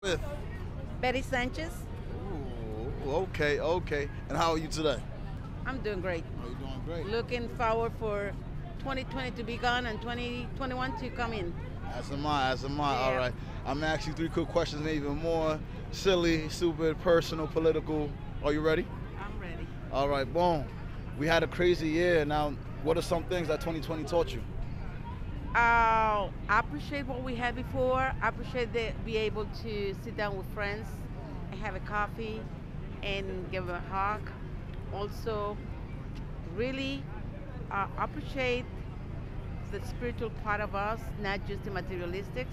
With? Betty Sanchez. Ooh, okay, okay. And how are you today? I'm doing great. Oh, you're doing great. Looking forward for 2020 to be gone and 2021 to come in. As am I, as am I. Yeah. All right. I'm gonna ask you 3 quick questions, maybe even more. Silly, stupid, personal, political. Are you ready? I'm ready. All right, boom. We had a crazy year. Now, what are some things that 2020 taught you? I appreciate what we had before. I appreciate that be able to sit down with friends and have a coffee and give a hug. Also, really appreciate the spiritual part of us, not just the materialistics,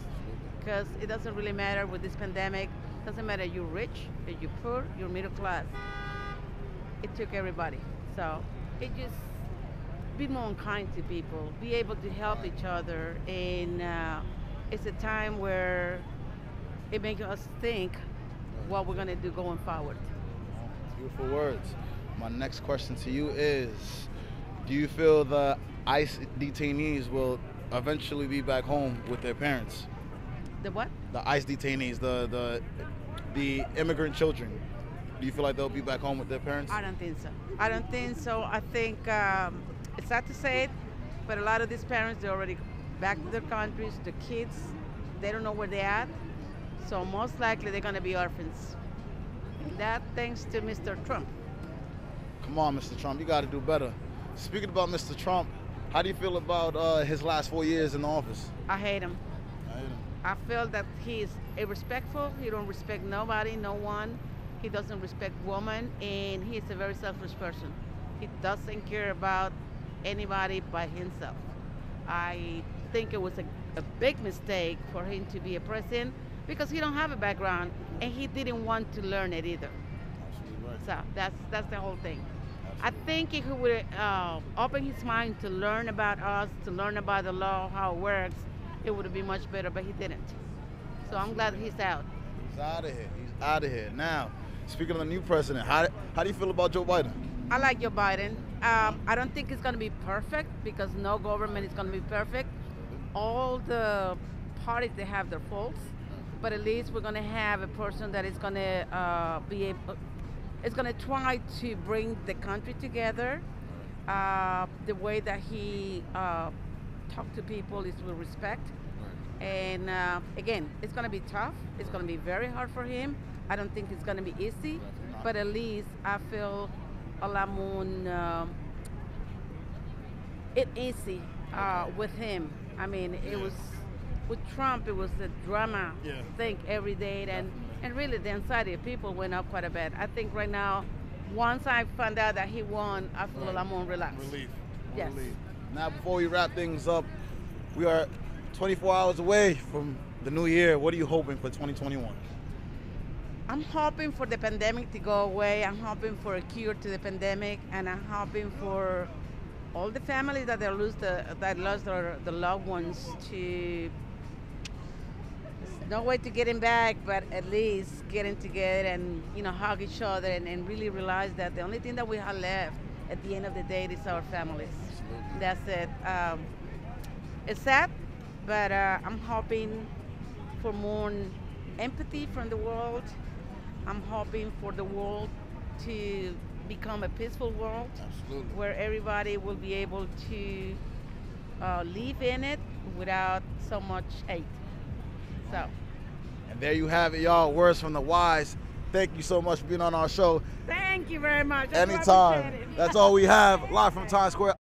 because it doesn't really matter with this pandemic. Doesn't matter you're rich, or you're poor, you're middle class. It took everybody. So it just be more unkind to people, be able to help each other, and it's a time where it makes us think what we're gonna do going forward. Beautiful words. My next question to you is, do you feel the ICE detainees will eventually be back home with their parents? The what? The ICE detainees, the immigrant children. Do you feel like they'll be back home with their parents? I don't think so. I don't think so. I think it's sad to say it, but a lot of these parents, they're already back to their countries. The kids, they don't know where they're at. So most likely they're going to be orphans. That thanks to Mr. Trump. Come on, Mr. Trump, you got to do better. Speaking about Mr. Trump, how do you feel about his last 4 years in the office? I hate him. I hate him. I feel that he is irrespectful. He don't respect nobody, no one. He doesn't respect women, and he is a very selfish person. He doesn't care about anybody but himself. I think it was a big mistake for him to be a president because he don't have a background, and he didn't want to learn it either. Absolutely right. So that's the whole thing. I Absolutely. think if he would open his mind to learn about us, to learn about the law, how it works, it would have been much better, but he didn't. So I'm glad he's out. He's out of here. He's out of here. Now, speaking of the new president, how do you feel about Joe Biden? I like Joe Biden. I don't think it's going to be perfect because no government is going to be perfect. All the parties, they have their faults, but at least we're going to have a person that is going to be able, is going to try to bring the country together. The way that he talks to people is with respect. And again, it's going to be tough. It's going to be very hard for him. I don't think it's going to be easy, but at least I feel a lot more easy with him. I mean, it was with Trump, it was a drama thing every day, and really the anxiety of people went up quite a bit. I think right now, once I found out that he won, I feel a lot more relaxed. Relief. Yes. Relief. Now, before we wrap things up, we are 24 hours away from the new year. What are you hoping for 2021? I'm hoping for the pandemic to go away. I'm hoping for a cure to the pandemic, and I'm hoping for all the families that lost their loved ones to. There's no way to get him back, but at least getting together and hug each other and really realize that the only thing that we have left at the end of the day is our families. Absolutely. That's it. It's sad, but I'm hoping for more empathy from the world. I'm hoping for the world to become a peaceful world. Absolutely. Where everybody will be able to live in it without so much hate. So. And there you have it, y'all. Words from the wise. Thank you so much for being on our show. Thank you very much. I do Anytime. appreciate it. That's all we have. Live from Times Square.